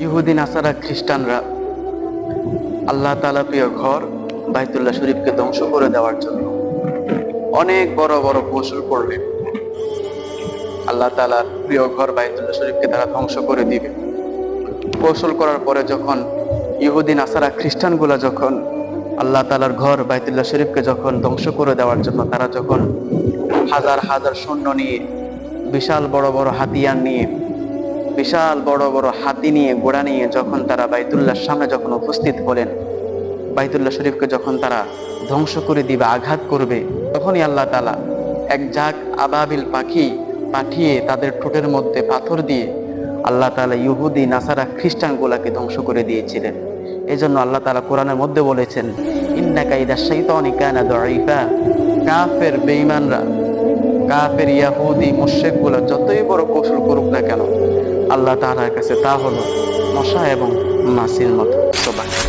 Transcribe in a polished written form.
ইহুদি নাসারা খ্রিস্টানরা আল্লাহ তাআলা প্রিয় ঘর বাইতুল্লাহ শরীফকে ধ্বংস করে দেওয়ার জন্য অনেক বড় বড় কৌশল করলেন। আল্লাহ তাআলার প্রিয় ঘর বাইতুল্লাহ শরীফকে তারা ধ্বংস করে দিবে। কৌশল করার পরে যখন ইহুদি নাসারা খ্রিস্টানগুলা যখন আল্লাহ তাআলার ঘর বাইতুল্লাহ শরীফকে যখন ধ্বংস করে দেওয়ার জন্য তারা যখন হাজার হাজার সৈন্য নিয়ে, বিশাল বড় বড় হাতিয়ার নিয়ে, বিশাল বড় বড় হাতি নিয়ে, ঘোড়া নিয়ে যখন তারা বাইতুল্লাহর সামনে যখন উপস্থিত হলেন, বাইতুল্লাহ শরীফকে যখন তারা ধ্বংস করে দিবে, আঘাত করবে, তখনই আল্লাহ তাআলা এক ঝাঁক আবাবিল পাখি পাঠিয়ে তাদের ঠোঁটের মধ্যে পাথর দিয়ে আল্লাহ তাআলা ইহুদি নাসারা খ্রিস্টানগুলাকে ধ্বংস করে দিয়েছিলেন। এই জন্য আল্লাহ তাআলা কোরআনের মধ্যে বলেছেন, ইন্না কাইদা শাইতানি কানা দাঈফা। কাফের বেঈমানরা, কাফের ইয়াহুদি মুশরিকগুলা যতই বড় কৌশল করুক না কেন, আল্লাহ তাআলার কাছে তা হলো মশা এবং মাছির মতো। সুবহানাল্লাহ।